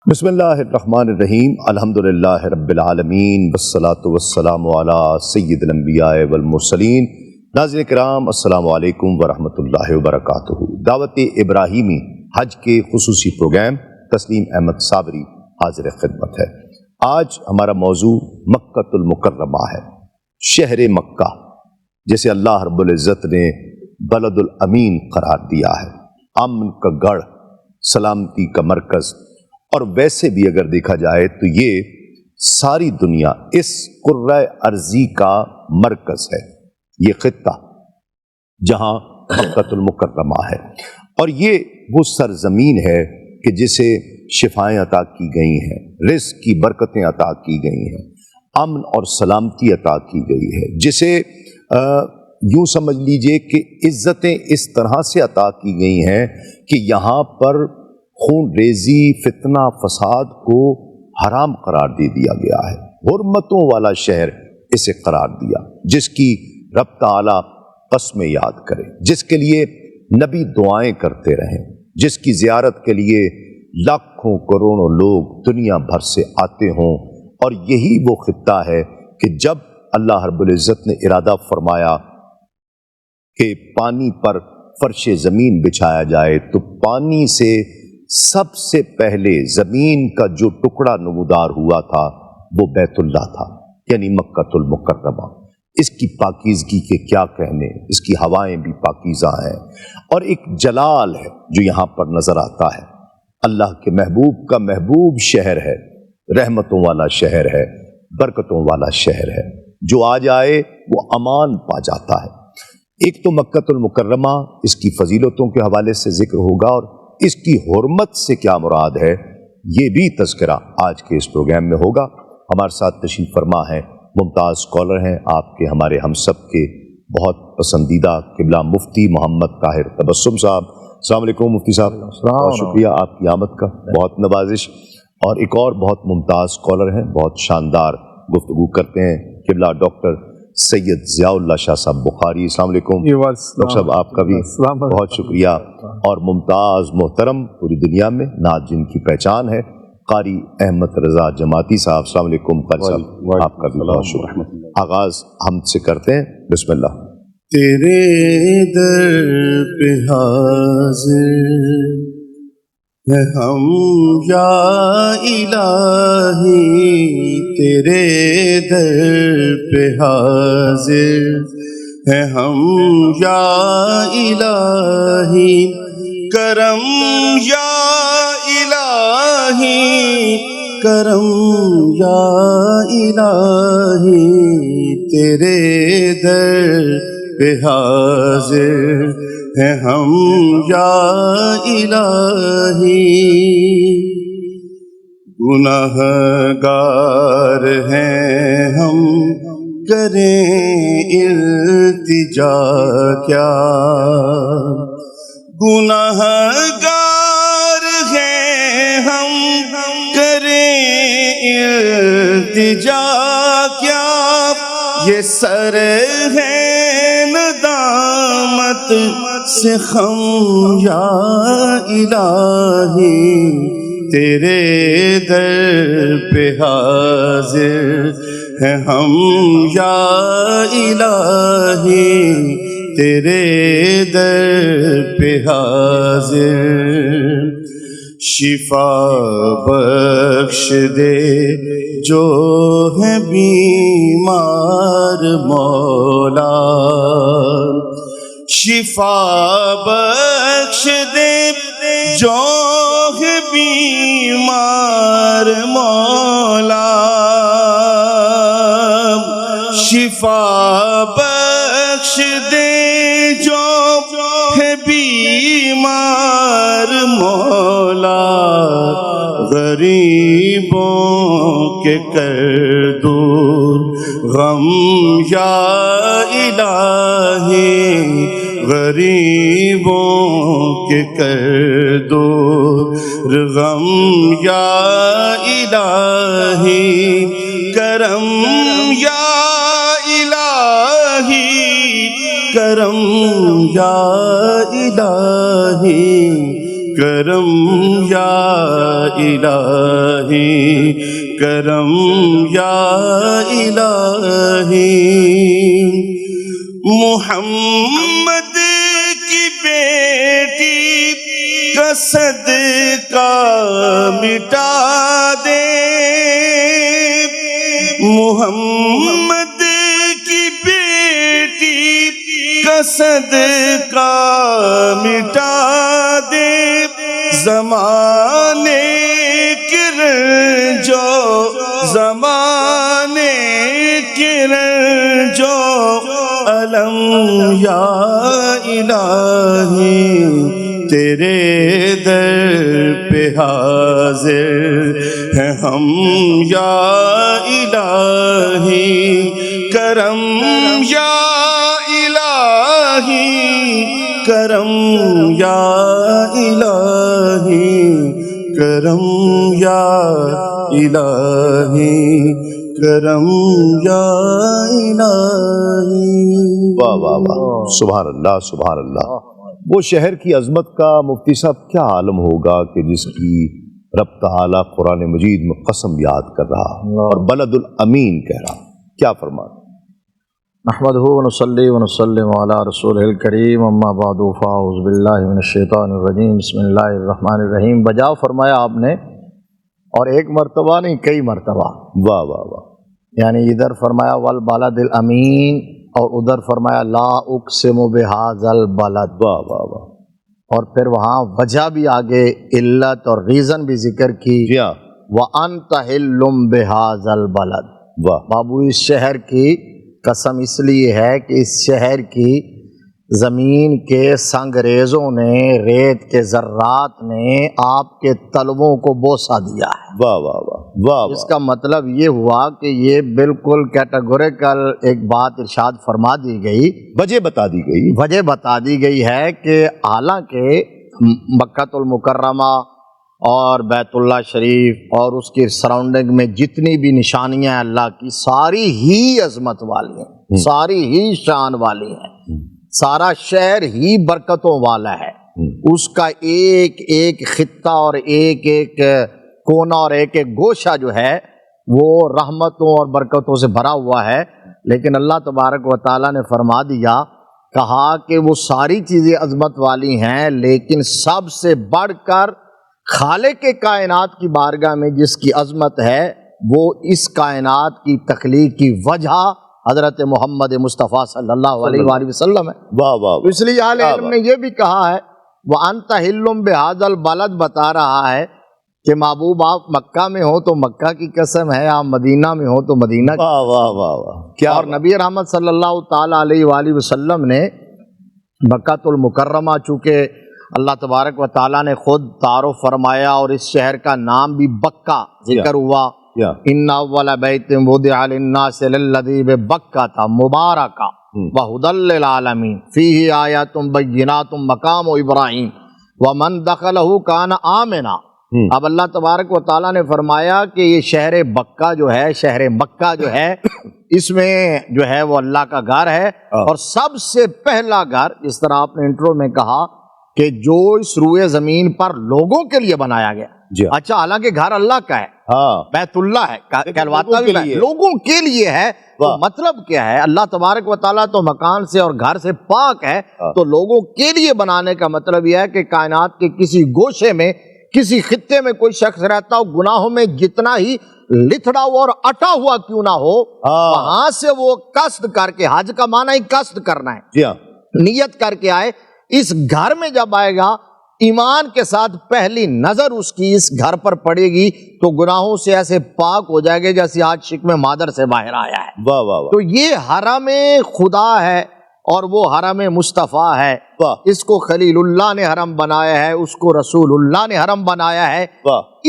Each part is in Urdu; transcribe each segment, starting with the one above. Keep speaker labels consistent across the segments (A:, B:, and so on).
A: بسم اللہ الرحمن الرحیم الحمدللہ رب العالمین والصلاة والسلام علی سید الانبیاء والمرسلین۔ ناظرین کرام السلام علیکم ورحمۃ اللہ وبرکاتہ۔ دعوت ابراہیمی حج کے خصوصی پروگرام تسلیم احمد صابری حاضر خدمت ہے۔ آج ہمارا موضوع مکۃ المکرمہ ہے، شہر مکہ جسے اللہ رب العزت نے بلد الامین قرار دیا ہے، امن کا گڑھ، سلامتی کا مرکز، اور ویسے بھی اگر دیکھا جائے تو یہ ساری دنیا اس قرۂ ارضی کا مرکز ہے، یہ خطہ جہاں مکۃ المکرمہ ہے، اور یہ وہ سرزمین ہے کہ جسے شفائیں عطا کی گئی ہیں، رزق کی برکتیں عطا کی گئی ہیں، امن اور سلامتی عطا کی گئی ہے، جسے یوں سمجھ لیجئے کہ عزتیں اس طرح سے عطا کی گئی ہیں کہ یہاں پر خون ریزی، فتنہ، فساد کو حرام قرار دے دیا گیا ہے۔ حرمتوں والا شہر اسے قرار دیا، جس کی رب تعالی قسمیں یاد کرے، جس کے لیے نبی دعائیں کرتے رہیں، جس کی زیارت کے لیے لاکھوں کروڑوں لوگ دنیا بھر سے آتے ہوں۔ اور یہی وہ خطہ ہے کہ جب اللہ رب العزت نے ارادہ فرمایا کہ پانی پر فرش زمین بچھایا جائے تو پانی سے سب سے پہلے زمین کا جو ٹکڑا نمودار ہوا تھا وہ بیت اللہ تھا، یعنی مکۃ المکرمہ۔ اس کی پاکیزگی کے کیا کہنے، اس کی ہوائیں بھی پاکیزہ ہیں، اور ایک جلال ہے جو یہاں پر نظر آتا ہے۔ اللہ کے محبوب کا محبوب شہر ہے، رحمتوں والا شہر ہے، برکتوں والا شہر ہے، جو آ جائے وہ امان پا جاتا ہے۔ ایک تو مکۃ المکرمہ، اس کی فضیلتوں کے حوالے سے ذکر ہوگا، اور اس کی حرمت سے کیا مراد ہے یہ بھی تذکرہ آج کے اس پروگرام میں ہوگا۔ ہمارے ساتھ تشریف فرما ہیں، ممتاز اسکالر ہیں، آپ کے ہمارے ہم سب کے بہت پسندیدہ قبلہ مفتی محمد طاہر تبسم صاحب۔ السلام علیکم مفتی صاحب، بہت شکریہ آپ کی آمد کا، بہت نوازش۔ اور ایک اور بہت ممتاز اسکالر ہیں، بہت شاندار گفتگو کرتے ہیں، قبلہ ڈاکٹر سید ضیاء اللہ شاہ صاحب بخاری۔ السلام علیکم ڈاکٹر صاحب، آپ کا بھی بہت شکریہ۔ اور ممتاز محترم، پوری دنیا میں نعت جن کی پہچان ہے، قاری احمد رضا جماعتی صاحب۔ السلام علیکم قاری صاحب، آپ کا بھی بہت شکریہ۔ آغاز ہم سے کرتے ہیں، بسم اللہ۔
B: تیرے در پہ حاضر ہے ہم یا الہی، تیرے در پہ حاضر ہے ہم یا الہی، کرم یا الہی، کرم یا الہی، تیرے در پہ حاضر ہے ہم یا الہی۔ گناہ گار ہیں ہم، کریں التجا کیا، گناہ گار ہیں ہم، کریں التجا کیا، یہ سر ہے ندامت سے خم یا الہی، تیرے در پہ حاضر ہے ہم یا الہی، تیرے در پہ حاضر۔ شفا بخش دے جو ہے بیمار مولا، شفا بخش دے جو ہے بیمار مولا، شفا بخش دے جو ہے بیمار مولا، غریبوں کے کر دور غم یا الہی، غریبوں کے کر دور غم یا الہی، کرم یا الہی، کرم یا الہی، کرم یا الہی کرم یا الہی محمد کی بیٹی کا صدقہ مٹا دے محمد کی بیٹی کا صدقہ مٹا دے زمانے کے رنجو زمانے کے رنجو علم یا الہی تیرے در پہ حاضر ہیں ہم یا الہی کرم یا الہی کرم یا الہی کرم یا الہی کرم یا الہی
A: واہ واہ واہ، سبحان اللہ سبحان اللہ۔ وہ شہر کی عظمت کا مفتی صاحب کیا عالم ہوگا کہ جس کی رب تعالیٰ قرآن مجید میں قسم یاد کر رہا اور بلد الامین کہہ رہا، کیا فرماتا؟
C: نحمدہ ونصلی ونسلم علی رسولہ الکریم اما بعد فاعوذ باللہ من الشیطان الرجیم بسم اللہ الرحمن الرحیم۔ بجا فرمایا آپ نے، اور ایک مرتبہ نہیں کئی مرتبہ،
A: واہ واہ واہ،
C: یعنی ادھر فرمایا والبلد الامین اور ادھر فرمایا لا اقسم بہذا البلد،
A: واہ واہ واہ،
C: اور پھر وہاں وجہ بھی آگے علت اور ریزن بھی ذکر کی،
A: جی ہاں،
C: وَأَنْتَ حِلٌّ بِهَذَا الْبَلَدِ،
A: واہ،
C: بابو اس شہر کی قسم اس لیے ہے کہ اس شہر کی زمین کے سنگریزوں نے، ریت کے ذرات نے آپ کے طلبوں کو بوسہ دیا ہے۔
A: واہ واہ واہ واہ،
C: اس کا مطلب یہ ہوا کہ یہ بالکل کیٹیگوریکل ایک بات ارشاد فرما دی گئی،
A: وجہ بتا دی گئی،
C: وجہ بتا دی گئی ہے کہ حالانکہ مکہ المکرمہ اور بیت اللہ شریف اور اس کی سراؤنڈنگ میں جتنی بھی نشانیاں ہیں اللہ کی، ساری ہی عظمت والی ہیں، ساری ہی شان والی ہیں، سارا شہر ہی برکتوں والا ہے، اس کا ایک ایک خطہ اور ایک ایک کونا اور ایک ایک گوشہ جو ہے وہ رحمتوں اور برکتوں سے بھرا ہوا ہے۔ لیکن اللہ تبارک و تعالیٰ نے فرما دیا، کہا کہ وہ ساری چیزیں عظمت والی ہیں، لیکن سب سے بڑھ کر خالق کائنات کی بارگاہ میں جس کی عظمت ہے وہ اس کائنات کی تخلیق کی وجہ حضرت محمد مصطفیٰ صلی اللہ علیہ وآلہ وسلم ہے۔
A: واہ واہ،
C: اس لیے اہل علم نے یہ بھی کہا ہے وَأَنْتَ حِلٌّ بِهَذَا الْبَلَدِ، بتا رہا ہے کہ محبوب آپ مکہ میں ہو تو مکہ کی قسم ہے، آپ مدینہ میں ہو تو مدینہ کی،
A: واہ واہ واہ واہ، کیا
C: اور نبی رحمت صلی اللہ تعالیٰ علیہ وآلہ وسلم نے مکہ المکرمہ، چونکہ اللہ تبارک و تعالیٰ نے خود تعارف فرمایا اور اس شہر کا نام بھی بکہ ذکر ہوا، ان اول بیت وضع للناس للذی ببکہ مبارکہ وہدی للعالمین فیہ آیات بینات مقام ابراہیم ومن دخلہ کان آمنا۔ اب اللہ تبارک و تعالیٰ نے فرمایا کہ یہ شہر بکہ جو ہے، شہر مکہ جو ہے، اس میں جو ہے وہ اللہ کا گھر ہے، اور سب سے پہلا گھر، جس طرح آپ نے انٹرو میں کہا کہ جو اس روئے زمین پر لوگوں کے لیے بنایا گیا، اچھا حالانکہ گھر اللہ کا ہے، بیت اللہ ہے، کہلواتا بھی لوگوں کے لیے ہے، تو مطلب کیا ہے؟ اللہ تبارک و تعالیٰ تو مکان سے اور گھر سے پاک ہے، تو لوگوں کے لیے بنانے کا مطلب یہ ہے کہ کائنات کے کسی گوشے میں، کسی خطے میں کوئی شخص رہتا ہو، گناہوں میں جتنا ہی لتھڑا ہوا اور اٹا ہوا کیوں نہ ہو، وہاں سے وہ قصد کر کے، حج کا معنی ہی قصد کرنا ہے، نیت کر کے آئے، اس گھر میں جب آئے گا ایمان کے ساتھ پہلی نظر اس کی اس گھر پر پڑے گی تو گناہوں سے ایسے پاک ہو جائے گے جیسے آج شکم مادر سے باہر آیا ہے۔
A: واہ واہ واہ،
C: تو یہ حرم خدا ہے اور وہ حرم مصطفیٰ ہے، اس کو خلیل اللہ نے حرم بنایا ہے، اس کو رسول اللہ نے حرم بنایا ہے،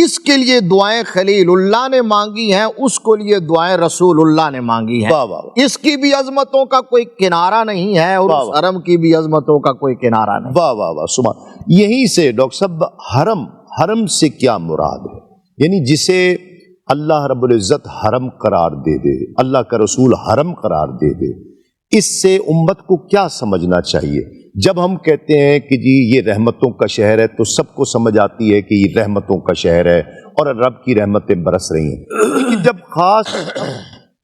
C: اس کے لیے دعائیں خلیل اللہ نے مانگی ہیں، اس کو لیے دعائیں رسول اللہ نے مانگی ہیں، اس کی بھی عظمتوں کا کوئی کنارہ نہیں ہے اور اس حرم کی بھی عظمتوں کا کوئی کنارہ نہیں۔
A: واہ واہ واہ، سبحان۔ یہیں سے ڈاکٹر صاحب حرم سے کیا مراد ہے؟ یعنی جسے اللہ رب العزت حرم قرار دے دے، اللہ کا رسول حرم قرار دے دے، اس سے امت کو کیا سمجھنا چاہیے؟ جب ہم کہتے ہیں کہ جی یہ رحمتوں کا شہر ہے تو سب کو سمجھ آتی ہے کہ یہ رحمتوں کا شہر ہے اور رب کی رحمتیں برس رہی ہیں، لیکن جب خاص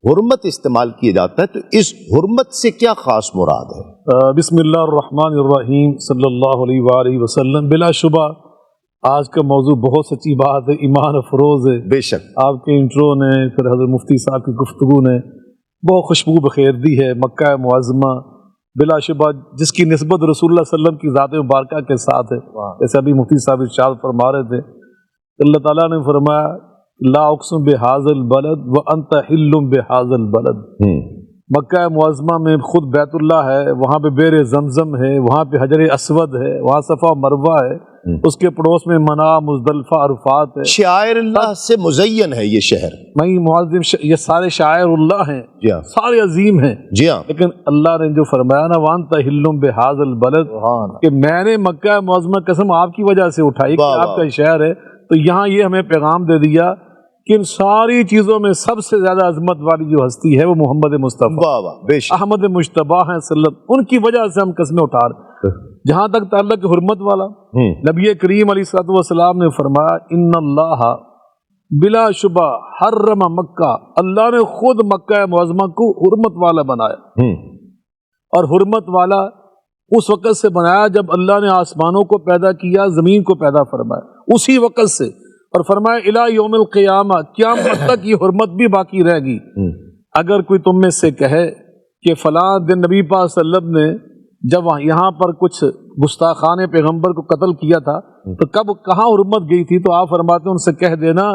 A: حرمت استعمال کیا جاتا ہے تو اس حرمت سے کیا خاص مراد ہے؟
D: بسم اللہ الرحمن الرحیم صلی اللہ علیہ وآلہ وسلم۔ بلا شبہ آج کا موضوع بہت سچی بات ہے، ایمان افروز ہے۔
A: بے شک
D: آپ کے انٹرو نے، پھر حضرت مفتی صاحب کی گفتگو نے بہت خوشبو بخیر دی ہے مکہ معظمہ، بلا شبہ جس کی نسبت رسول اللہ صلی اللہ علیہ وسلم کی ذات مبارکہ کے ساتھ ہے، جیسے ابھی مفتی صاحب ارشاد فرما رہے تھے، اللہ تعالیٰ نے فرمایا لا اقسم بہذا البلد وانت حل بہذا البلد۔ مکہ معظمہ میں خود بیت اللہ ہے، وہاں پہ بیر زمزم ہے، وہاں پہ حجر اسود ہے، وہاں صفا مروہ ہے، اس کے پڑوس میں منا، مزدلفہ، عرفات ہے۔
A: شعائر اللہ سے مزین ہے یہ شہر۔
D: میں معظم یہ سارے شاعر اللہ ہیں،
A: جی ہاں
D: سارے عظیم ہیں،
A: جی ہاں
D: لیکن اللہ نے جو فرمایا نا وانت حل بہذا البلد، کہ میں نے مکہ معظمہ قسم آپ کی وجہ سے اٹھائی کہ آپ کا شہر ہے، تو یہاں یہ ہمیں پیغام دے دیا کہ ان ساری چیزوں میں سب سے زیادہ عظمت والی جو ہستی ہے وہ محمد مصطفیٰ
A: واہ واہ بے شک
D: احمد مجتبیٰ ہیں صلی اللہ علیہ وسلم، ان کی وجہ سے ہم قسمیں اٹھا رہے ہیں۔ جہاں تک تعلق حرمت والا، نبی کریم علیہ الصلوۃ والسلام نے فرمایا ان اللہ بلا شبہ حرم مکہ، اللہ نے خود مکہ معظمہ کو حرمت والا بنایا، اور حرمت والا اس وقت سے بنایا جب اللہ نے آسمانوں کو پیدا کیا، زمین کو پیدا فرمایا، اسی وقت سے، اور فرمایا الہ یوم القیامہ، قیامت تک یہ حرمت بھی باقی رہے گی۔ اگر کوئی تم میں سے کہے کہ فلاں دن نبی پاک صلی اللہ علیہ وسلم نے جب یہاں پر کچھ گستاخان پیغمبر کو قتل کیا تھا تو کہاں حرمت گئی تھی، تو آپ فرماتے ہیں ان سے کہہ دینا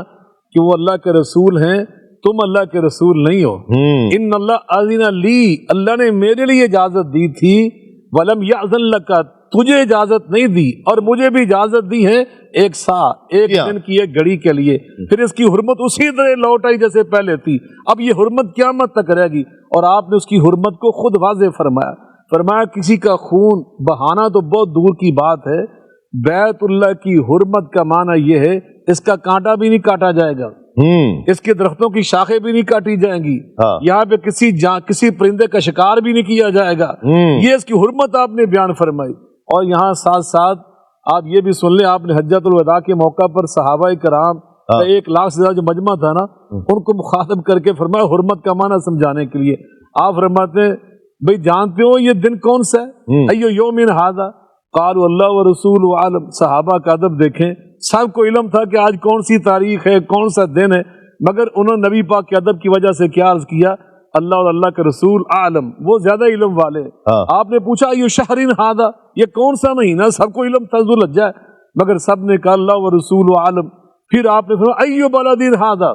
D: کہ وہ اللہ کے رسول ہیں، تم اللہ کے رسول نہیں ہو۔ ان اللہ اذن لی، اللہ نے میرے لیے اجازت دی تھی، ولم یأذن لک، تجھے اجازت نہیں دی، اور مجھے بھی اجازت دی ہے ایک سا، ایک دن کی ایک گھڑی کے لیے، پھر اس کی حرمت اسی طرح لوٹ آئی جیسے پہلے تھی، اب یہ حرمت قیامت تک رہے گی۔ اور آپ نے اس کی حرمت کو خود واضح فرمایا، فرمایا کسی کا خون بہانا تو بہت دور کی بات ہے، بیت اللہ کی حرمت کا معنی یہ ہے اس کا کانٹا بھی نہیں کاٹا جائے گا، اس کے درختوں کی شاخیں بھی نہیں کاٹی جائیں گی، یہاں پہ کسی پرندے کا شکار بھی نہیں کیا جائے گا، یہ اس کی حرمت آپ نے بیان فرمائی۔ اور یہاں ساتھ ساتھ آپ یہ بھی سن لیں، آپ نے حجۃ الوداع کے موقع پر صحابہ کرام کا 1 لاکھ سے زیادہ جو مجمع تھا نا، ان کو مخاطب کر کے فرمایا حرمت کا معنی سمجھانے کے لیے، آپ فرماتے ہیں بھئی جانتے ہو یہ دن کون سا ہے؟ ایو یوم ھذا، قالوا اللہ ورسول عالم، صحابہ کا ادب دیکھیں، سب کو علم تھا کہ آج کون سی تاریخ ہے، کون سا دن ہے، مگر انہوں نے نبی پاک کے ادب کی وجہ سے کیا عرض کیا، اللہ اور اللہ کے رسول عالم، وہ زیادہ علم والے۔ آپ نے پوچھا ایو شہرین ھذا، یہ کون سا مہینہ، سب کو علم تھا ذوالحجہ ہے، مگر سب نے کہا اللہ ورسول عالم۔ پھر آپ نے فرمایا ایو بلد ھذا،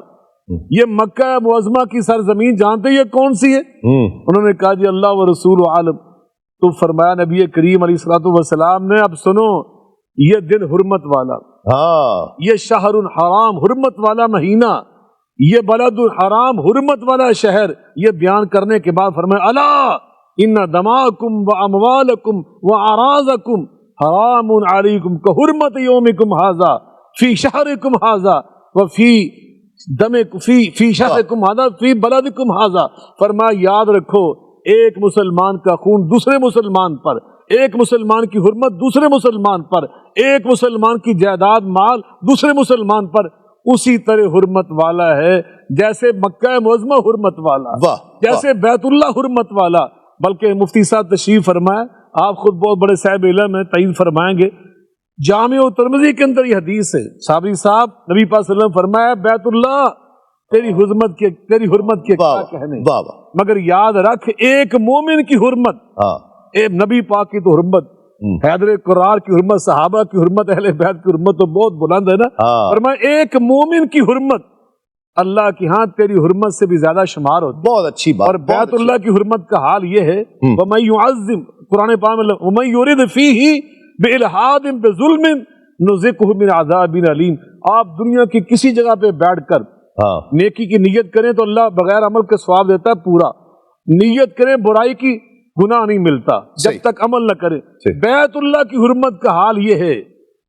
D: یہ مکہ معظمہ کی سرزمین جانتے یہ کون سی ہے؟ انہوں نے کہا جی اللہ ورسول عالم۔ تو فرمایا نبی کریم علیہ الصلوۃ والسلام نے اب سنو، یہ دن حرمت والا، یہ شہر حرام حرمت والا مہینہ، یہ بلد حرام حرمت والا شہر، یہ بیان کرنے کے بعد فرمایا الا ان دماءکم واموالکم واعراضکم حرام علیکم کحرمت یومکم ھذا فی شہرکم ھذا وفی فی شہرکم ھذا فی بلدکم ھذا۔ فرمایا یاد رکھو، ایک مسلمان کا خون دوسرے مسلمان پر، ایک مسلمان کی حرمت دوسرے مسلمان پر، ایک مسلمان کی جائیداد مال دوسرے مسلمان پر اسی طرح حرمت والا ہے جیسے مکہ معظمہ حرمت والا، جیسے بیت اللہ حرمت والا۔ بلکہ مفتی صاحب تشریف فرمائے، آپ خود بہت بڑے صاحب علم ہیں، تعین فرمائیں گے، جامع ترمذی کے اندر یہ حدیث ہے، صابری صاحب نبی پاک صلی اللہ علیہ وسلم فرمایا بیت اللہ تیری حرمت کے کیا کہنے، مگر یاد رکھ ایک مومن کی حرمت، نبی پاک کی تو حرمت، حیدر قرار کی حرمت، صحابہ کی حرمت، اہل بیت کی حرمت تو بہت بلند ہے نا، فرمایا ایک مومن کی حرمت اللہ کی ہاں تیری حرمت سے بھی زیادہ شمار ہوتی ہے۔
A: بہت اچھی بات۔
D: اور بیت اللہ کی حرمت کا حال یہ ہے وَمَن يُعَظِّمْ، قرآن پاک میں وَمَن يُرِدْ فِيهِ بِإِلْحَادٍ بِظُلْمٍ نُذِقْهُ مِنْ عَذَابٍ أَلِيمٍ۔ آپ دنیا کی کسی جگہ پہ بیٹھ کر نیکی کی نیت کریں تو اللہ بغیر عمل کے ثواب دیتا ہے پورا، نیت کریں برائی کی گناہ نہیں ملتا جب تک عمل نہ کریں۔ بیت اللہ کی حرمت کا حال یہ ہے،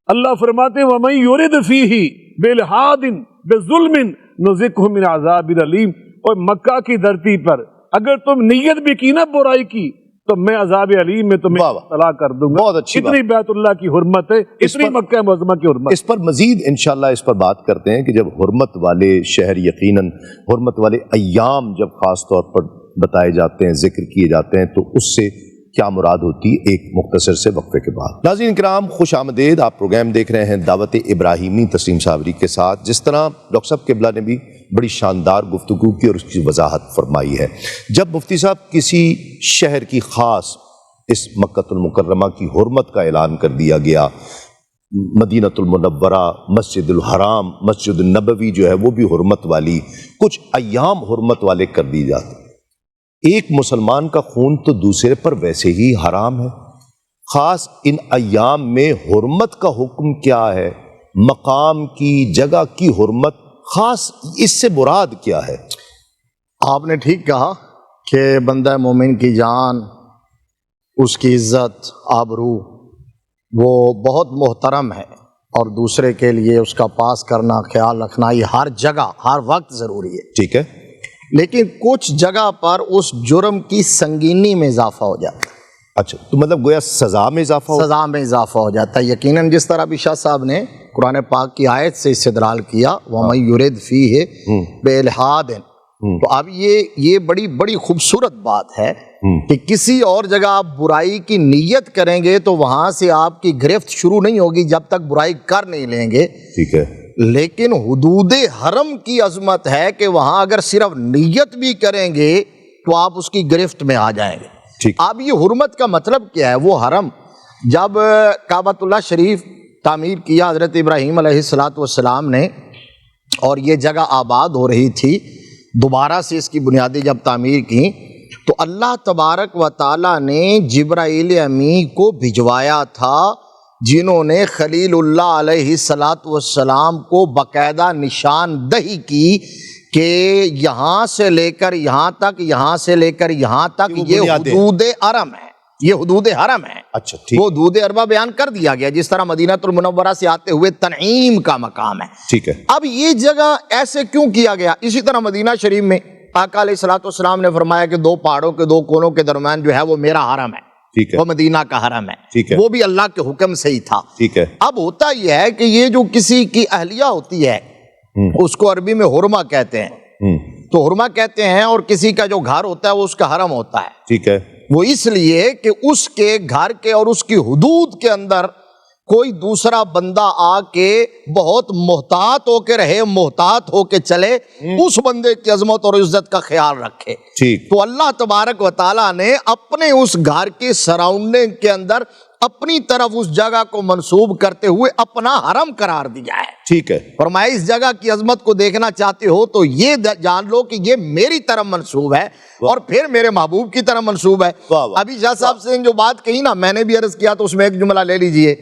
D: اللہ فرماتے ہیں وَمَن يُرِدْ فِيهِ بِإِلْحَادٍ بِظُلْمٍ نُذِقْهُ مِنْ عَذَابٍ أَلِيمٍ۔ اور مکہ کی دھرتی پر اگر تم نیت بھی کی نا برائی کی تو میں عذاب علیم میں تمہیں
A: واہ واہ،
D: مبتلا کر دوں گا.
A: بہت اچھی
D: اتنی بیت اللہ کی حرمت ہے، اتنی مکہ معظمہ کی حرمت.
A: اس پر مزید انشاءاللہ اس پر بات کرتے ہیں کہ جب حرمت والے شہر، یقیناً حرمت والے ایام جب خاص طور پر بتائے جاتے ہیں، ذکر کیے جاتے ہیں، تو اس سے کیا مراد ہوتی ہے، ایک مختصر سے وقفے کے بعد. ناظرین کرام خوش آمدید، آپ پروگرام دیکھ رہے ہیں دعوت ابراہیمی تسلیم صابری کے ساتھ. جس طرح ڈاکٹر صاحب قبلہ نے بھی بڑی شاندار گفتگو کی اور اس کی وضاحت فرمائی ہے، جب مفتی صاحب کسی شہر کی خاص اس مکہ المکرمہ کی حرمت کا اعلان کر دیا گیا، مدینہ المنورہ، مسجد الحرام، مسجد النبوی جو ہے وہ بھی حرمت والی، کچھ ایام حرمت والے کر دی جاتے. ایک مسلمان کا خون تو دوسرے پر ویسے ہی حرام ہے، خاص ان ایام میں حرمت کا حکم کیا ہے، مقام کی، جگہ کی حرمت، خاص اس سے مراد کیا ہے؟
C: آپ نے ٹھیک کہا کہ بندہ مومن کی جان، اس کی عزت، آبرو وہ بہت محترم ہے، اور دوسرے کے لیے اس کا پاس کرنا، خیال رکھنا یہ ہر جگہ ہر وقت ضروری ہے.
A: ٹھیک ہے،
C: لیکن کچھ جگہ پر اس جرم کی سنگینی میں اضافہ ہو جاتا ہے،
A: اچھا تو مطلب گویا سزا میں اضافہ ہو.
C: سزا میں اضافہ ہو جاتا ہے. یقیناً جس طرح بھی شاہ صاحب نے قرآن پاک کی آیت سے استدلال کیا، وَمَن يُرِدْ فِيهِ بِإِلْحَادٍ، تو اب یہ بڑی خوبصورت بات ہے کہ کسی اور جگہ آپ برائی کی نیت کریں گے تو وہاں سے آپ کی گرفت شروع نہیں ہوگی جب تک برائی کر نہیں لیں گے.
A: ٹھیک ہے،
C: لیکن حدود حرم کی عظمت ہے کہ وہاں اگر صرف نیت بھی کریں گے تو آپ اس کی گرفت میں آ جائیں گے.
A: ٹھیک.
C: اب یہ حرمت کا مطلب کیا ہے؟ وہ حرم جب کعبۃ اللہ شریف تعمیر کیا حضرت ابراہیم علیہ السلام نے، اور یہ جگہ آباد ہو رہی تھی، دوبارہ سے اس کی بنیادیں جب تعمیر کی، تو اللہ تبارک و تعالیٰ نے جبرائیل امی کو بھجوایا تھا، جنہوں نے خلیل اللہ علیہ السلام کو باقاعدہ نشاندہی کی کہ یہاں سے لے کر یہاں تک، یہاں سے لے کر یہاں تک یہ حدود حرم ہے، یہ حدود حرم ہے.
A: اچھا ٹھیک،
C: وہ حدود اربع بیان کر دیا گیا، جس طرح مدینہ المنورہ سے آتے ہوئے تنعیم کا مقام ہے.
A: ٹھیک ہے.
C: اب یہ جگہ ایسے کیوں کیا گیا؟ اسی طرح مدینہ شریف میں آقا علیہ السلام نے فرمایا کہ دو پہاڑوں کے دو کونوں کے درمیان جو ہے وہ میرا حرم ہے،
A: ٹھیک ہے،
C: وہ مدینہ کا حرم ہے.
A: ٹھیک ہے،
C: وہ بھی اللہ کے حکم سے ہی تھا.
A: ٹھیک ہے.
C: اب ہوتا یہ ہے کہ یہ جو کسی کی اہلیہ ہوتی ہے اس کو عربی میں حرمہ کہتے ہیں، تو حرمہ کہتے ہیں، اور کسی کا جو گھر ہوتا ہے وہ اس کا حرم ہوتا ہے.
A: ٹھیک ہے.
C: وہ اس لیے کہ اس کے گھر کے اور اس کی حدود کے اندر کوئی دوسرا بندہ آ کے بہت محتاط ہو کے رہے، محتاط ہو کے چلے، اس بندے کی عظمت اور عزت کا خیال رکھے.
A: ٹھیک.
C: تو اللہ تبارک و تعالیٰ نے اپنے اس گھر کے سراؤنڈنگ کے اندر اپنی طرف اس جگہ کو منسوب کرتے ہوئے اپنا حرم قرار دیا ہے.
A: ٹھیک ہے.
C: فرمایا اس جگہ کی عظمت کو دیکھنا چاہتے ہو تو یہ جان لو کہ یہ میری طرف منسوب ہے اور پھر میرے محبوب کی طرف منسوب ہے. ابھی شاہ صاحب سے جو بات کہی نا، میں نے بھی عرض کیا تو اس میں ایک جملہ لے لیجئے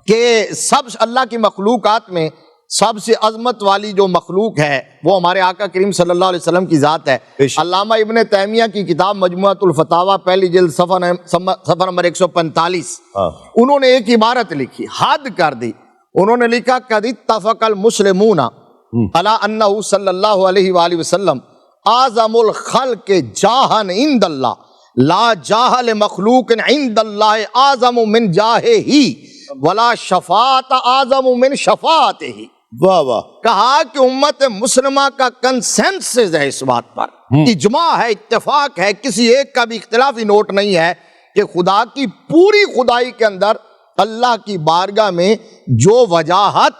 C: کہ سب اللہ کی مخلوقات میں سب سے عظمت والی جو مخلوق ہے وہ ہمارے آقا کریم صلی اللہ علیہ وسلم کی ذات ہے. علامہ ابن تیمیہ کی کتاب مجموعۃ الفتاوی پہلی جلد صفحہ نمبر 145، انہوں نے ایک عبارت لکھی، حد کر دی. انہوں نے لکھا قد اتفق المسلمون علی انہ صلی اللہ علیہ وآلہ وسلم اعظم الخلق جاہا عند اللہ لا جاہ لمخلوق عند اللہ اعظم من جاہہ ہی ولا شفاعت اعظم من شفاعتہ.
A: واہ واہ.
C: کہا کہ امت مسلمہ کا کنسنسس ہے اس بات پر، اجماع ہے، اتفاق ہے، کسی ایک کا بھی اختلافی نوٹ نہیں ہے کہ خدا کی پوری خدائی کے اندر اللہ کی بارگاہ میں جو وجاہت،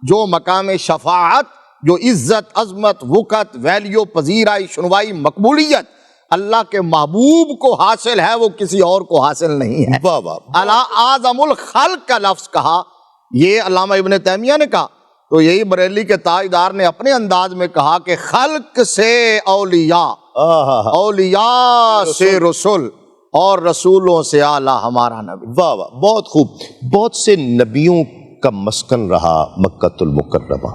C: جو مقام شفاعت، جو عزت، عظمت، وقت، ویلیو، پذیرائی، شنوائی، مقبولیت اللہ کے محبوب کو حاصل ہے، وہ کسی اور کو حاصل نہیں ہے.
A: واہ واہ.
C: اعظم الخلق کا لفظ کہا، یہ علامہ ابن تیمیہ نے کہا. تو یہی بریلی کے تاجدار نے اپنے انداز میں کہا کہ خلق سے اولیاء، اولیاء سے رسول، اور رسولوں سے اعلیٰ ہمارا نبی.
A: واہ واہ، بہت خوب. بہت سے نبیوں کا مسکن رہا مکہ المکرمہ،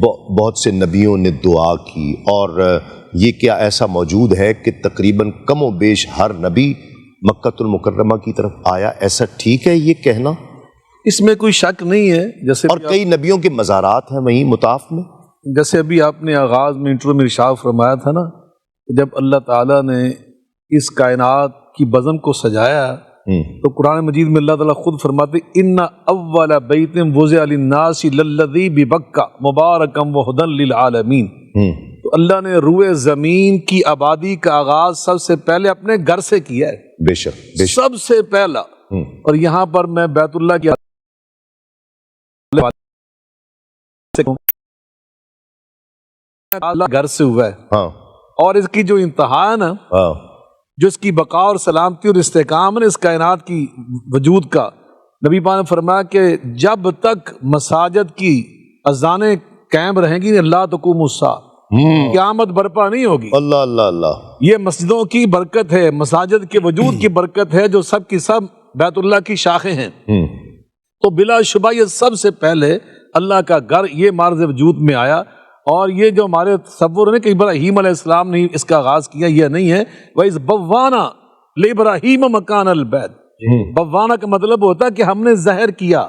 A: بہت سے نبیوں نے دعا کی، اور یہ کیا ایسا موجود ہے کہ تقریباً کم و بیش ہر نبی مکہ المکرمہ کی طرف آیا؟ ایسا ٹھیک ہے یہ کہنا؟
D: اس میں کوئی شک نہیں ہے. جیسے
A: اور کئی نبیوں کے مزارات ہیں وہیں مطاف میں.
D: جیسے ابھی آپ نے آغاز میں انٹرو میں ارشاد فرمایا تھا نا، جب اللہ تعالیٰ نے اس کائنات کی بزم کو سجایا تو قرآن مجید میں اللہ تعالیٰ خود فرماتے ان اول بیت وضع للناس للذی ببکہ مبارکا وہدی للعالمین. تو اللہ نے روئے زمین کی آبادی کا آغاز سب سے پہلے اپنے گھر سے کیا ہے،
A: بے شک بے شک.
D: سب سے پہلا. اور یہاں پر میں بیت اللہ کی گھر سے ہوا ہے،
A: ہاں
D: اور اس کی جو انتہا ہے نا،
A: ہاں
D: جو اس کی بقا اور سلامتی اور استحکام ہے نا اس کائنات کی وجود کا، نبی پاک نے فرمایا کہ جب تک مساجد کی اذانیں قائم رہیں گی لا تقوم الساعہ، قیامت برپا نہیں ہوگی.
A: اللہ اللہ اللہ.
D: یہ مسجدوں کی برکت ہے، مساجد کے وجود کی برکت ہے جو سب کی سب بیت اللہ کی شاخیں ہیں. تو بلا شبہ یہ سب سے پہلے اللہ کا گھر یہ مارز وجود میں آیا. اور یہ جو ہمارے تصور ہے کہ ابراہیم علیہ السلام نے اس کا آغاز کیا، یہ نہیں ہے. وَإِذْ بَوَّأْنَا لِإِبْرَاهِيمَ مَكَانَ الْبَيْتِ، بوانا کا مطلب ہوتا ہے کہ ہم نے ظاہر کیا،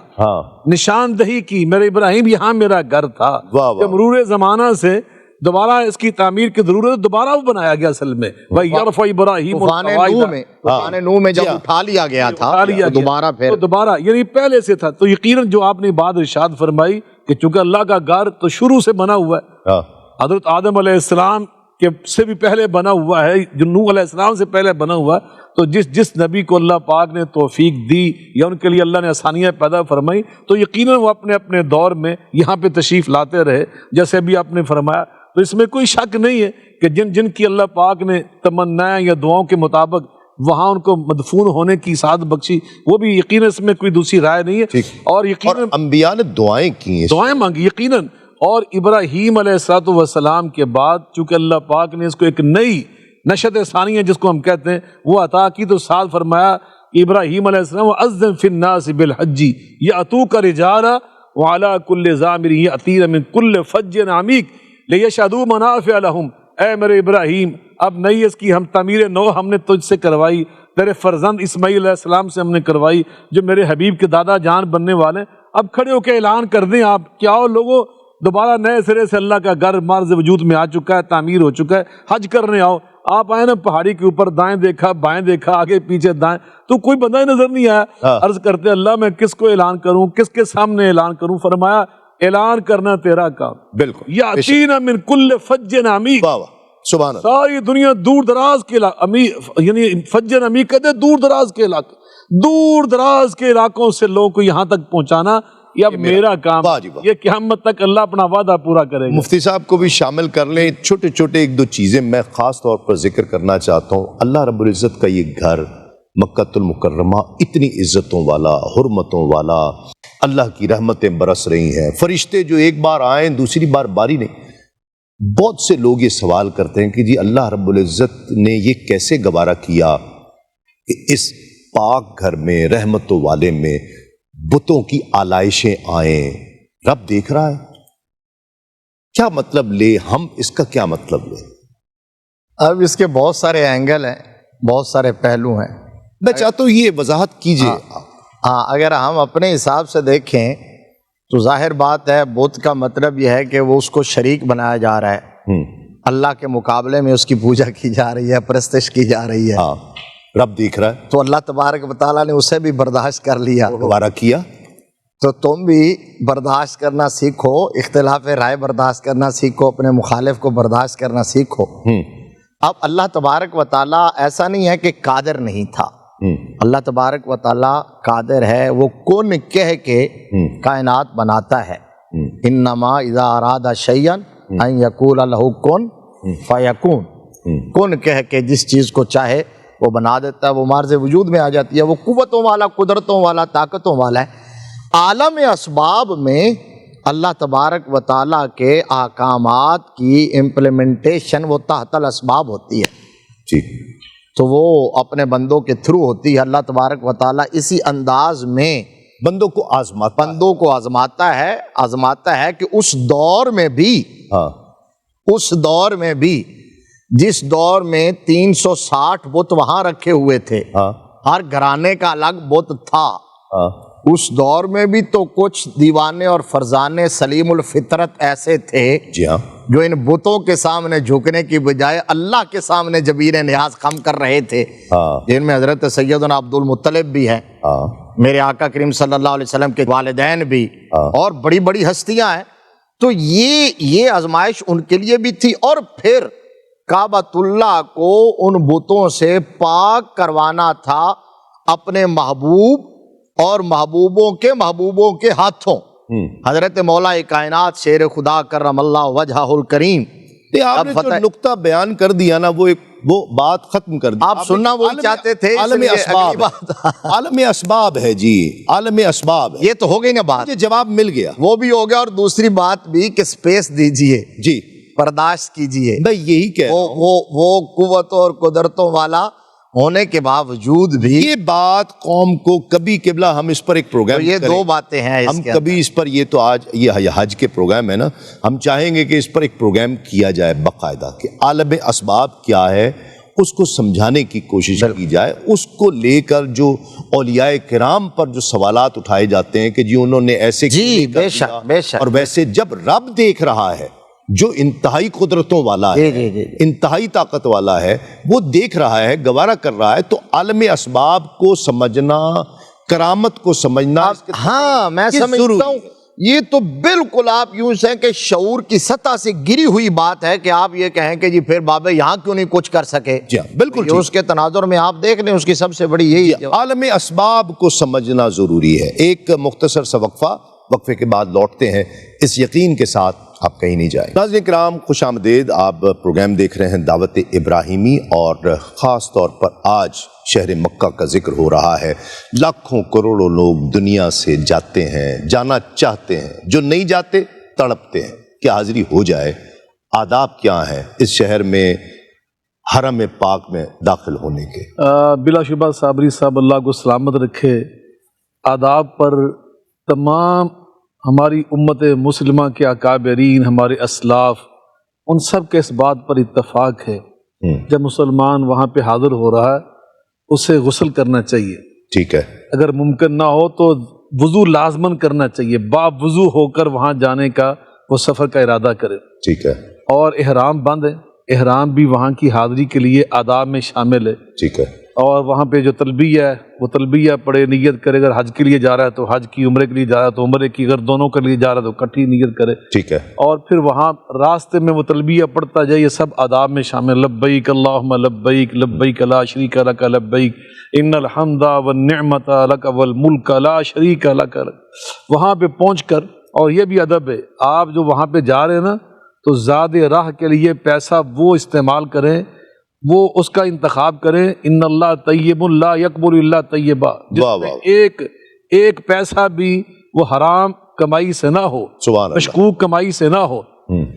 D: نشاندہی کی، میرے ابراہیم یہاں میرا گھر تھا. جب مرور زمانہ سے دوبارہ اس کی تعمیر کی ضرورت ہے، دوبارہ وہ بنایا گیا اصل میں. وَيَرْفَعُ إِبْرَاهِيمُ
C: طوفان نوح میں جب اٹھا لیا گیا تھا تو
D: دوبارہ یعنی پہلے سے تھا. تو یقیناً جو آپ نے بات ارشاد فرمائی کہ چونکہ اللہ کا گھر تو شروع سے بنا ہوا ہے، حضرت آدم علیہ السلام کے سے بھی پہلے بنا ہوا ہے، جو نوح علیہ السلام سے پہلے بنا ہوا ہے. تو جس نبی کو اللہ پاک نے توفیق دی یا ان کے لیے اللہ نے آسانیاں پیدا فرمائی تو یقیناً وہ اپنے اپنے دور میں یہاں پہ تشریف لاتے رہے، جیسے ابھی آپ نے فرمایا. تو اس میں کوئی شک نہیں ہے کہ جن کی اللہ پاک نے تمنائیں یا دعاؤں کے مطابق وہاں ان کو مدفون ہونے کی سعادت بخشی، وہ بھی یقیناً اس میں کوئی دوسری رائے نہیں ہے. اور یقیناً
A: انبیاء نے دعائیں کی ہیں،
D: دعائیں مانگی یقیناً. اور ابراہیم علیہ السلام کے بعد چونکہ اللہ پاک نے اس کو ایک نئی نشت ثانیہ جس کو ہم کہتے ہیں وہ عطا کی، تو ساتھ فرمایا ابراہیم علیہ السلام وَأَذِّن فِي النَّاسِ بِالْحَجِّ يَأْتُوكَ رِجَالًا وَعَلَىٰ كُلِّ ضَامِرٍ يَأْتِينَ مِن كُلِّ فَجٍّ عَمِيقٍ لِيَشْهَدُوا مَنَافِعَ لَهُمْ. اے میرے ابراہیم اب نئی اس کی ہم تعمیر نو ہم نے تجھ سے کروائی، تیرے فرزند اسماعیل علیہ السلام سے ہم نے کروائی جو میرے حبیب کے دادا جان بننے والے. اب کھڑے ہو کے اعلان کر دیں آپ کیا ہو لوگوں، دوبارہ نئے سرے سے اللہ کا گھر مارز وجود میں آ چکا ہے، تعمیر ہو چکا ہے، حج کرنے آؤ. آپ آئے نا پہاڑی کے اوپر، دائیں دیکھا بائیں دیکھا آگے پیچھے دائیں تو کوئی بندہ ہی نظر نہیں آیا. عرض کرتے اللہ میں کس کو اعلان کروں، کس کے سامنے اعلان کروں؟ فرمایا اعلان کرنا تیرا کام.
A: بالکل.
D: یاتینا من کل فج عمیق،
A: سبحان اللہ.
D: ساری دنیا دور دراز کے علاقے، یعنی فج عمیق کہتے دور دراز کے علاقے، دور دراز کے علاقوں سے لوگوں کو یہاں تک پہنچانا یہ اب میرا کام، یہ قیامت تک اللہ اپنا وعدہ پورا کرے گا.
A: مفتی صاحب کو بھی شامل کر لیں. چھوٹے چھوٹے ایک دو چیزیں میں خاص طور پر ذکر کرنا چاہتا ہوں. اللہ رب العزت کا یہ گھر مکۃ المکرمہ اتنی عزتوں والا، حرمتوں والا، اللہ کی رحمتیں برس رہی ہیں. فرشتے جو ایک بار آئیں دوسری بار باری نہیں. بہت سے لوگ یہ سوال کرتے ہیں کہ جی اللہ رب العزت نے یہ کیسے گوارا کیا کہ اس پاک گھر میں رحمتوں والے میں بتوں کی آلائشیں آئیں. رب دیکھ رہا ہے، کیا مطلب لے ہم اس کا، کیا مطلب لے؟
C: اب اس کے بہت سارے اینگل ہیں، بہت سارے پہلو ہیں.
A: میں چاہتا ہوں یہ وضاحت کیجئے.
C: ہاں اگر ہم اپنے حساب سے دیکھیں تو ظاہر بات ہے بت کا مطلب یہ ہے کہ وہ اس کو شریک بنایا جا رہا ہے، اللہ کے مقابلے میں اس کی پوجا کی جا رہی ہے، پرستش کی جا رہی ہے.
A: ہاں رب دیکھ رہا ہے
C: تو اللہ تبارک و تعالیٰ نے اسے بھی برداشت کر لیا،
A: گوارا کیا.
C: تو تم بھی برداشت کرنا سیکھو، اختلاف رائے برداشت کرنا سیکھو، اپنے مخالف کو برداشت کرنا سیکھو. اب اللہ تبارک و تعالیٰ ایسا نہیں ہے کہ قادر نہیں تھا، اللہ تبارک و تعالیٰ قادر ہے، وہ کن کہہ کے کائنات بناتا ہے. انما اذا اراد شیئا ان یقول له کن فیکون، کن کہہ کے جس چیز کو چاہے وہ بنا دیتا ہے، وہ مارز وجود میں آ جاتی ہے. وہ قوتوں والا، قدرتوں والا، طاقتوں والا ہے. عالم اسباب میں اللہ تبارک و تعالیٰ کے احکامات کی امپلیمنٹیشن وہ تحت الاسباب ہوتی ہے
A: جی،
C: تو وہ اپنے بندوں کے تھرو ہوتی ہے. اللہ تبارک و تعالیٰ اسی انداز میں
A: بندوں کو
C: آزماتا ہے کہ اس دور میں بھی، اس دور میں بھی جس دور میں 360 بت وہاں رکھے ہوئے تھے، ہر گھرانے کا الگ بت تھا، اس دور میں بھی تو کچھ دیوانے اور فرزانے سلیم الفطرت ایسے تھے
A: جی ہاں
C: جو ان بتوں کے سامنے جھکنے کی بجائے اللہ کے سامنے جبیر نیاز خم کر رہے تھے،
A: ہاں
C: جن میں حضرت سیدنا عبد المطلب بھی ہیں،
A: ہاں
C: میرے آقا کریم صلی اللہ علیہ وسلم کے والدین بھی، اور بڑی بڑی ہستیاں ہیں۔ تو یہ آزمائش ان کے لیے بھی تھی، اور پھر کعبۃ اللہ کو ان بتوں سے پاک کروانا تھا اپنے محبوب اور محبوبوں کے ہاتھوں۔ حضرت مولا کائنات شیر خدا کرم اللہ وجہہ الکریم،
A: آپ نے جو نقطہ بیان کر دیا نا وہ بات ختم کر دی
C: آپ سننا وہی چاہتے تھے،
A: عالم اسباب عالم اسباب ہے جی، عالم اسباب ہے،
C: یہ تو ہو گئی نا بات،
A: یہ جواب مل گیا
C: وہ بھی ہو گیا۔ اور دوسری بات بھی کہ سپیس دیجئے،
A: جی،
C: برداشت کیجئے،
A: میں یہی کہہ رہا ہوں،
C: وہ قوتوں اور قدرتوں والا ہونے کے باوجود بھی
A: یہ بات قوم کو کبھی قبلہ ہم اس پر ایک پروگرام
C: یہ دو باتیں ہیں
A: ہم کبھی اس پر، یہ تو آج یہ حج کے پروگرام ہے نا، ہم چاہیں گے کہ اس پر ایک پروگرام کیا جائے باقاعدہ کہ عالم اسباب کیا ہے، اس کو سمجھانے کی کوشش کی جائے، اس کو لے کر جو اولیاء کرام پر جو سوالات اٹھائے جاتے ہیں کہ جی انہوں نے ایسے
C: جی بے شک بے شک،
A: اور ویسے جب رب دیکھ رہا ہے جو انتہائی قدرتوں والا ہے، انتہائی طاقت والا ہے، وہ دیکھ رہا ہے، گوارا کر رہا ہے، تو عالم اسباب کو سمجھنا، کرامت کو سمجھنا،
C: ہاں میں سمجھتا ہوں یہ تو بالکل آپ یوں سے کہ شعور کی سطح سے گری ہوئی بات ہے کہ آپ یہ کہیں کہ جی پھر بابا یہاں کیوں نہیں کچھ کر سکے۔
A: جی بالکل،
C: اس کے تناظر میں آپ دیکھ لیں، اس کی سب سے بڑی یہی
A: عالم اسباب کو سمجھنا ضروری ہے۔ ایک مختصر سا وقفے کے بعد لوٹتے ہیں اس یقین کے ساتھ آپ کہیں نہیں جائیں۔ ناظرین کرام خوش آمدید، آپ پروگرام دیکھ رہے ہیں دعوت ابراہیمی، اور خاص طور پر آج شہر مکہ کا ذکر ہو رہا ہے۔ لاکھوں کروڑوں لوگ دنیا سے جاتے ہیں، جانا چاہتے ہیں، جو نہیں جاتے تڑپتے ہیں کہ حاضری ہو جائے۔ آداب کیا ہیں اس شہر میں حرم پاک میں داخل ہونے کے؟
D: بلا شبہ صابری صاحب اللہ کو سلامت رکھے، آداب پر تمام ہماری امت مسلمہ کے اکابرین، ہمارے اسلاف، ان سب کے اس بات پر اتفاق ہے جب مسلمان وہاں پہ حاضر ہو رہا ہے اسے غسل کرنا چاہیے،
A: ٹھیک ہے،
D: اگر ممکن نہ ہو تو وضو لازماً کرنا چاہیے، باب وضو ہو کر وہاں جانے کا وہ سفر کا ارادہ کرے،
A: ٹھیک ہے،
D: اور احرام باندھے، احرام بھی وہاں کی حاضری کے لیے آداب میں شامل ہے،
A: ٹھیک ہے،
D: اور وہاں پہ جو تلبیہ ہے وہ تلبیہ پڑھے، نیت کرے، اگر حج کے لیے جا رہا ہے تو حج کی، عمرے کے لیے جا رہا ہے تو عمرے کی، اگر دونوں کے لیے جا رہا ہے تو اکٹھی نیت کرے،
A: ٹھیک ہے،
D: اور پھر وہاں راستے میں وہ تلبیہ پڑھتا جائے، یہ سب آداب میں شامل، لبیک اللہم لبیک لبیک لا شریک لک لبیک ان الحمد والنعمت لک والملک لا شریک لک۔ وہاں پہ پہنچ کر، اور یہ بھی ادب ہے، آپ جو وہاں پہ جا رہے ہیں نا تو زاد راہ کے لیے پیسہ وہ استعمال کریں، وہ اس کا انتخاب کریں، ان اللہ طیب لا یقبل الا طیبا، جس میں ایک پیسہ بھی وہ حرام کمائی سے نہ ہو، مشکوک کمائی سے نہ ہو،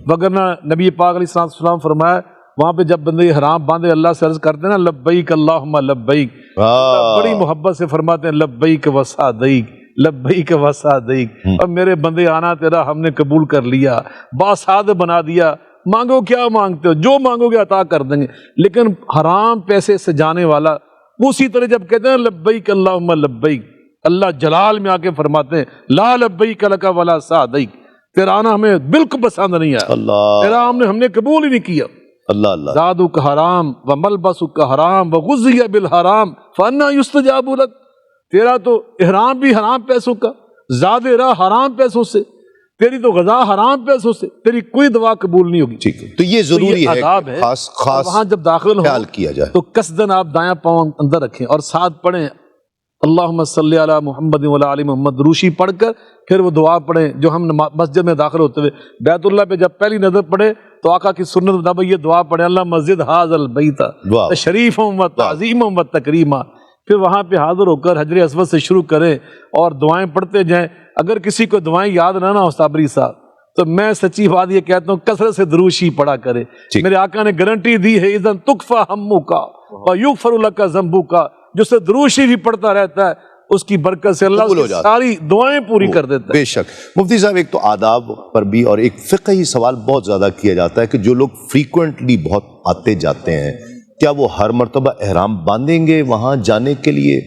D: وگرنہ نبی پاک علیہ السلام فرمایا وہاں پہ جب بندے حرام باندھے اللہ سے عرض کرتے ہیں نا لبیک اللہم لبیک، بڑی محبت سے فرماتے ہیں لبیک وسعدیک لبیک وسعدیک، اور میرے بندے آنا تیرا ہم نے قبول کر لیا، باسعد بنا دیا، مانگو کیا مانگتے ہو، جو مانگو گے عطا کر دیں گے۔ لیکن حرام پیسے سے جانے والا اسی طرح جب کہتے ہیں لبیک اللہم لبیک، اللہ جلال میں آ کے فرماتے ہیں لا لبیک لک ولا سعدیک، تیرا آنا ہمیں بالکل پسند نہیں آیا، تیرا ہم نے قبول ہی نہیں کیا۔
A: اللہ اللہ،
D: زادک حرام وملبسک حرام وغذی بالحرام فانا یستجاب لک، تیرا تو احرام بھی حرام پیسوں کا، زاد راہ حرام پیسوں سے، تیری تو غذا حرام پیسوں سے، تیری کوئی دعا قبول نہیں ہوگی۔
A: ٹھیک ہے، تو یہ ضروری ہے کہ خاص
D: وہاں جب داخل ہو
A: خیال کیا جائے
D: تو قصدن آپ دایاں پاؤں اندر رکھیں اور ساتھ پڑھیں اللہم صلی علی محمد وعلی آل محمد، روشی پڑھ کر پھر وہ دعا پڑھیں جو ہم مسجد میں داخل ہوتے ہوئے بیت اللہ پہ جب پہلی نظر پڑے تو آقا کی سنت مطابق یہ دعا پڑھیں اللہ مسجد ھذا البیت تشریفا و تعظیما و تکریما، پھر وہاں پہ حاضر ہو کر حجر اسود سے شروع کریں اور دعائیں پڑھتے جائیں۔ اگر کسی کو دعائیں یاد نہ ہو صابری صاحب تو میں سچی بات یہ کہتا ہوں کثرت سے دروشی پڑھا کرے، میرے آقا نے گارنٹی دی ہے اذن تکفی ہمک ویغفر لک ذنبک، جو سے دروشی بھی پڑھتا رہتا ہے اس کی برکت سے اللہ اس کی ساری دعائیں پوری کر دیتا ہے۔
A: بے شک مفتی صاحب، ایک تو آداب پر بھی اور ایک فقہی سوال بہت زیادہ کیا جاتا ہے کہ جو لوگ فریکوینٹلی بہت آتے جاتے ہیں کیا وہ ہر مرتبہ احرام باندھیں گے وہاں جانے کے لیے؟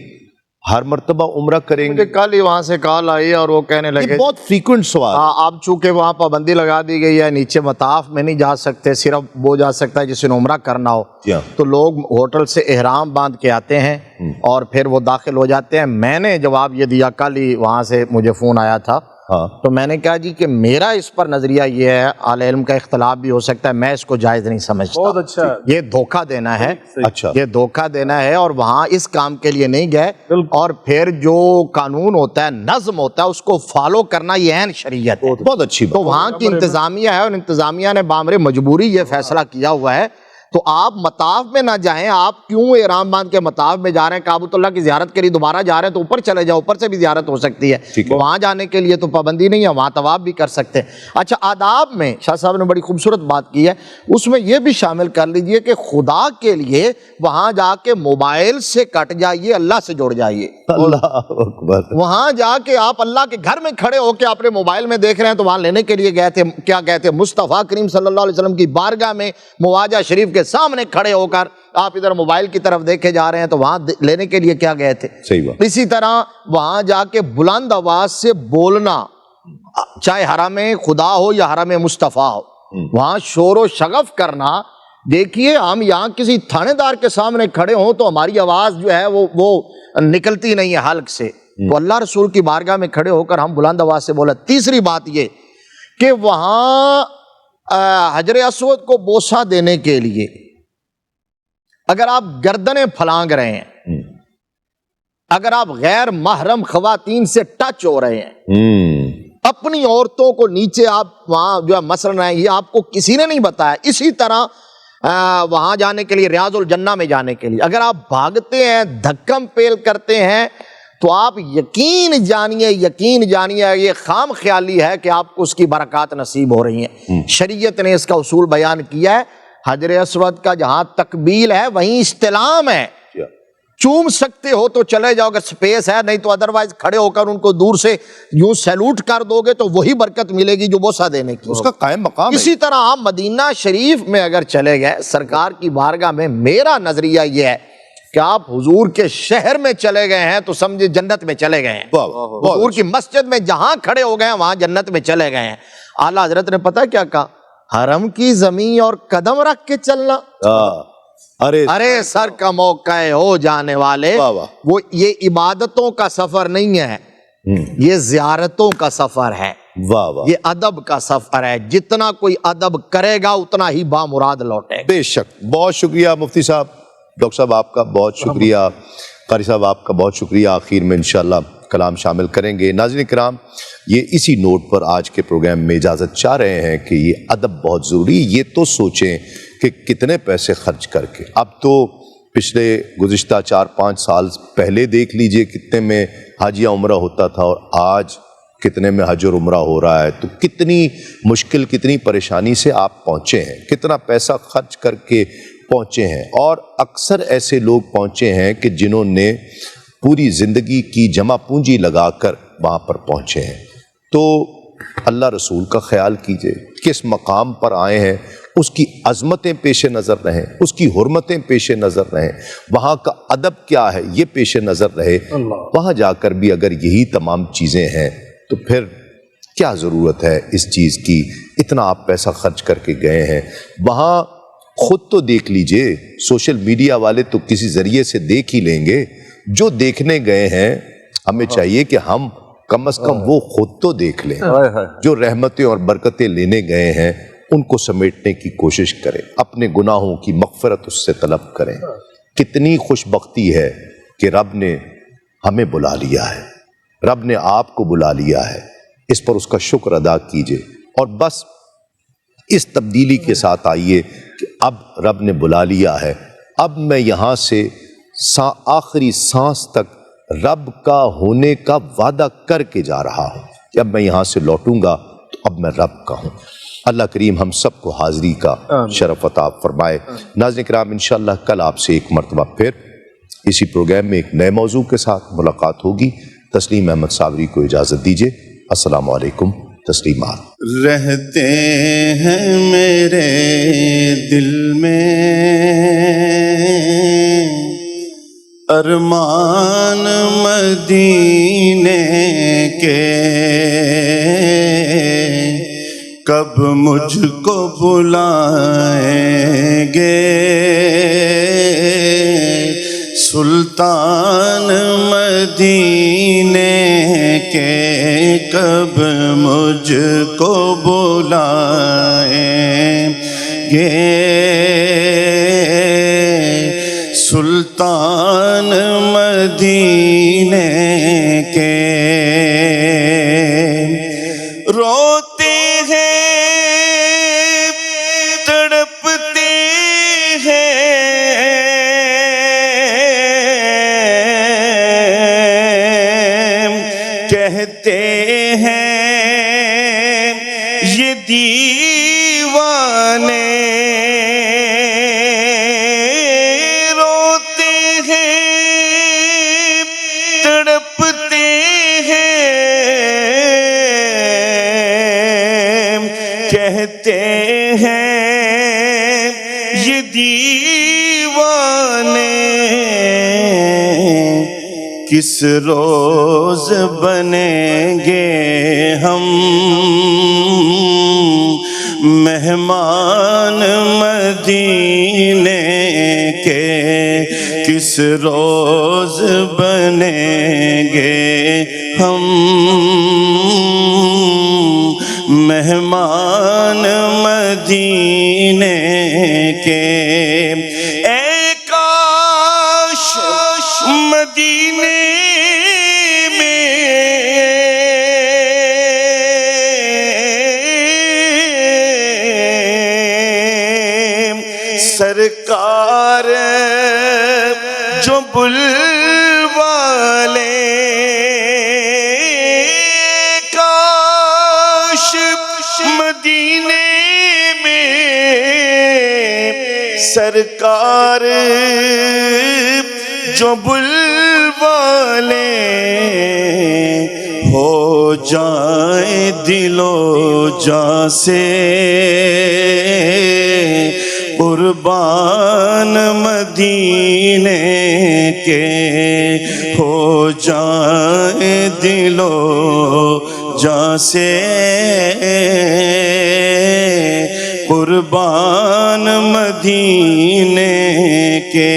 A: ہر مرتبہ عمرہ کریں
C: مجھے
A: گے؟
C: کل ہی وہاں سے کال آئی اور وہ کہنے
A: یہ
C: لگے
A: بہت فریکوینٹ سوال.
C: ہاں اب چونکہ وہاں پابندی لگا دی گئی ہے، نیچے مطاف میں نہیں جا سکتے، صرف وہ جا سکتا ہے جسے عمرہ کرنا ہو،
A: کیا؟
C: تو لوگ ہوٹل سے احرام باندھ کے آتے ہیں اور پھر وہ داخل ہو جاتے ہیں. میں نے جواب یہ دیا، کل ہی وہاں سے مجھے فون آیا تھا،
A: ہاں
C: تو میں نے کہا جی کہ میرا اس پر نظریہ یہ ہے، اہل علم کا اختلاف بھی ہو سکتا ہے، میں اس کو جائز نہیں سمجھتا.
D: بہت اچھا.
C: یہ دھوکہ دینا ہے،
A: اچھا
C: یہ دھوکہ دینا ہے، اور وہاں اس کام کے لیے نہیں گئے. اور پھر جو قانون ہوتا ہے، نظم ہوتا ہے، اس کو فالو کرنا یہ عین شریعت ہے.
A: بہت اچھی
C: تو
A: بات.
C: وہاں کی انتظامیہ ہے، اور انتظامیہ نے بامر مجبوری یہ فیصلہ کیا ہوا ہے. تو آپ مطاف میں نہ جائیں، آپ کیوں احرام باندھ کے مطاف میں جا رہے ہیں؟ کعبۃ اللہ کی زیارت کے لیے دوبارہ جا رہے ہیں تو اوپر چلے جاؤ، اوپر سے بھی زیارت ہو سکتی ہے. وہاں جانے کے لیے تو پابندی نہیں ہے، وہاں طواف بھی کر سکتے ہیں. اچھا، آداب میں شاہ صاحب نے بڑی خوبصورت بات کی ہے، اس میں یہ بھی شامل کر لیجئے کہ خدا کے لیے وہاں جا کے موبائل سے کٹ جائیے، اللہ سے جڑ جائیے.
A: اللہ اکبر.
C: وہاں جا کے آپ اللہ کے گھر میں کھڑے ہو کے اپنے موبائل میں دیکھ رہے ہیں تو وہاں لینے کے لیے گئے تھے، کیا گئے تھے؟ مصطفیٰ کریم صلی اللہ علیہ وسلم کی بارگاہ میں مواجہ شریف کے سامنے کھڑے ہو کر آپ ادھر موبائل کی طرف دیکھے جا رہے ہیں، تو وہاں لینے کے لیے کیا گئے تھے؟
A: صحیح بات.
C: اسی طرح وہاں جا کے بلند آواز سے بولنا، چاہے حرم خدا ہو یا حرم مصطفیٰ ہو، وہاں شور و شغف کرنا. دیکھیے ہم یہاں کسی تھانے دار کے سامنے کھڑے ہوں تو ہماری آواز جو ہے وہ نکلتی نہیں ہے حلق سے، تو اللہ رسول کی بارگاہ میں کھڑے ہو کر ہم بلند آواز سے بولا. تیسری بات یہ کہ وہاں حجر اسود کو بوسہ دینے کے لیے اگر آپ گردنیں پھلانگ رہے ہیں، اگر آپ غیر محرم خواتین سے ٹچ ہو رہے ہیں، اپنی عورتوں کو نیچے آپ وہاں جو ہے مسل رہے ہیں، یہ آپ کو کسی نے نہیں بتایا. اسی طرح وہاں جانے کے لیے، ریاض الجنہ میں جانے کے لیے اگر آپ بھاگتے ہیں، دھکم پیل کرتے ہیں، تو آپ یقین جانیے یہ خام خیالی ہے کہ آپ کو اس کی برکات نصیب ہو رہی ہیں. شریعت نے اس کا اصول بیان کیا ہے. حجر اسود کا جہاں تقبیل ہے وہیں استلام ہے. چوم سکتے ہو تو چلے جاؤ اگر سپیس ہے، نہیں تو ادروائز کھڑے ہو کر ان کو دور سے یوں سیلوٹ کر دو گے تو وہی برکت ملے گی جو بوسہ دینے کی.
A: اس کا قائم مقام ہے.
C: اسی طرح آپ مدینہ شریف میں اگر چلے گئے سرکار کی بارگاہ میں، میرا نظریہ یہ ہے کہ آپ حضور کے شہر میں چلے گئے ہیں تو سمجھے جنت میں چلے گئے ہیں. حضور کی مسجد میں جہاں کھڑے ہو گئے ہیں وہاں جنت میں چلے گئے ہیں. اعلیٰ حضرت نے پتہ کیا کہا؟ حرم کی زمین اور قدم رکھ کے چلنا. ارے سر کا موقع ہو جانے والے، وہ یہ عبادتوں کا سفر نہیں ہے، یہ زیارتوں کا سفر ہے، یہ ادب کا سفر ہے. جتنا کوئی ادب کرے گا اتنا ہی بامراد لوٹے گا.
A: بے شک. بہت شکریہ مفتی صاحب، ڈاکٹر صاحب آپ کا بہت شکریہ، قاری صاحب آپ کا بہت شکریہ. آخر میں انشاءاللہ کلام شامل کریں گے. ناظرین کرام، یہ اسی نوٹ پر آج کے پروگرام میں اجازت چاہ رہے ہیں کہ یہ ادب بہت ضروری. یہ تو سوچیں کہ کتنے پیسے خرچ کر کے، اب تو پچھلے گزشتہ 4-5 سال پہلے دیکھ لیجئے کتنے میں حج یا عمرہ ہوتا تھا اور آج کتنے میں حج اور عمرہ ہو رہا ہے. تو کتنی مشکل، کتنی پریشانی سے آپ پہنچے ہیں، کتنا پیسہ خرچ کر کے پہنچے ہیں. اور اکثر ایسے لوگ پہنچے ہیں کہ جنہوں نے پوری زندگی کی جمع پونجی لگا کر وہاں پر پہنچے ہیں. تو اللہ رسول کا خیال کیجئے، کس مقام پر آئے ہیں، اس کی عظمتیں پیش نظر رہیں، اس کی حرمتیں پیش نظر رہیں، وہاں کا ادب کیا ہے یہ پیش نظر رہے. وہاں جا کر بھی اگر یہی تمام چیزیں ہیں تو پھر کیا ضرورت ہے اس چیز کی؟ اتنا آپ پیسہ خرچ کر کے گئے ہیں. وہاں خود تو دیکھ لیجئے، سوشل میڈیا والے تو کسی ذریعے سے دیکھ ہی لیں گے. جو دیکھنے گئے ہیں ہمیں چاہیے کہ ہم کم از کم وہ خود تو دیکھ لیں. جو رحمتیں اور برکتیں لینے گئے ہیں ان کو سمیٹنے کی کوشش کریں، اپنے گناہوں کی مغفرت اس سے طلب کریں. کتنی خوش بختی ہے کہ رب نے ہمیں بلا لیا ہے، رب نے آپ کو بلا لیا ہے. اس پر اس کا شکر ادا کیجئے اور بس اس تبدیلی کے ساتھ آئیے کہ اب رب نے بلا لیا ہے، اب میں یہاں سے آخری سانس تک رب کا ہونے کا وعدہ کر کے جا رہا ہوں کہ اب میں یہاں سے لوٹوں گا تو اب میں رب کا ہوں. اللہ کریم ہم سب کو حاضری کا شرف عطا فرمائے. ناظرین کرام، انشاءاللہ کل آپ سے ایک مرتبہ پھر اسی پروگرام میں ایک نئے موضوع کے ساتھ ملاقات ہوگی. تسلیم احمد صابری کو اجازت دیجیے. السلام علیکم. تسلیمات.
B: رہتے ہیں میرے دل میں ارمان مدینے کے کب مجھ کو بلائیں گے، سلطان مدینے کے کب مجھ کو بلائیں گے، سلطان مدینے کے روتے ہیں تڑپتے ہیں، کہتے ہیں یہ دیوانے، کہتے ہیں یہ دیوانے، کس روز بنیں گے ہم مہمان مدینے کے، کس روز بنیں گے ہم مہمان مدینے کے، اے کاش مدینے میں سرکار جو بلوالے، مدینے میں سرکار جو بلوالے، ہو جائیں دل و جاں سے قربان مدینے کے، ہو جائیں دل و جاں سے قربان مدینے کے،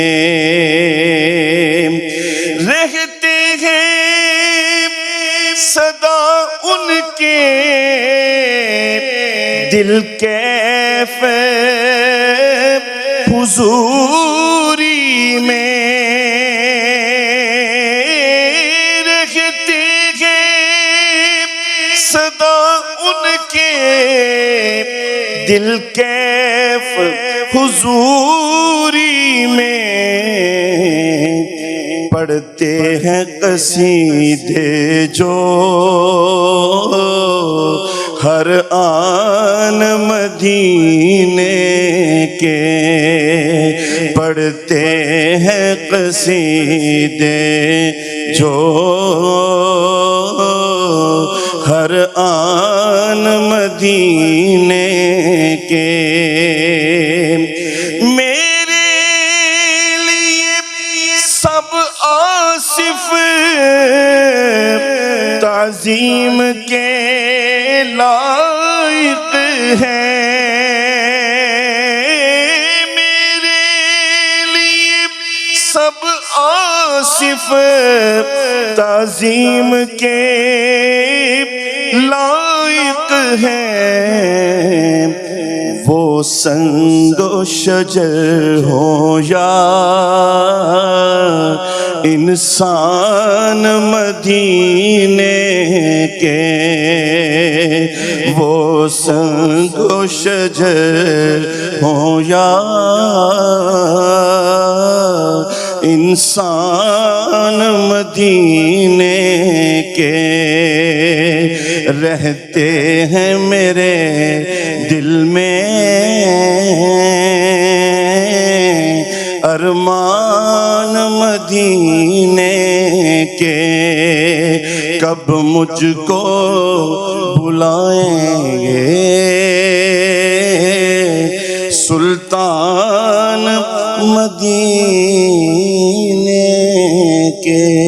B: رہتے ہیں صدا ان کے دل کیف حضوری میں، رہتے ہیں صدا ان کے دل کیف حضوری میں، پڑھتے ہیں قصیدے جو ہر آن مدینے کے، پڑھتے ہیں قصیدے جو ہر آن مدینے کے، میرے لیے سب آصف تعظیم کے لائق ہیں، میرے لیے سب آصف تعظیم کے لائق ہیں، وہ سنگ و شجر ہو یا انسان مدینے کے، وہ سنگ و شجر ہو یا انسان مدینے کے، رہتے ہیں میرے دل میں ارمان مدینے کے، کب مجھ کو بلائیں گے سلطان مدینے کے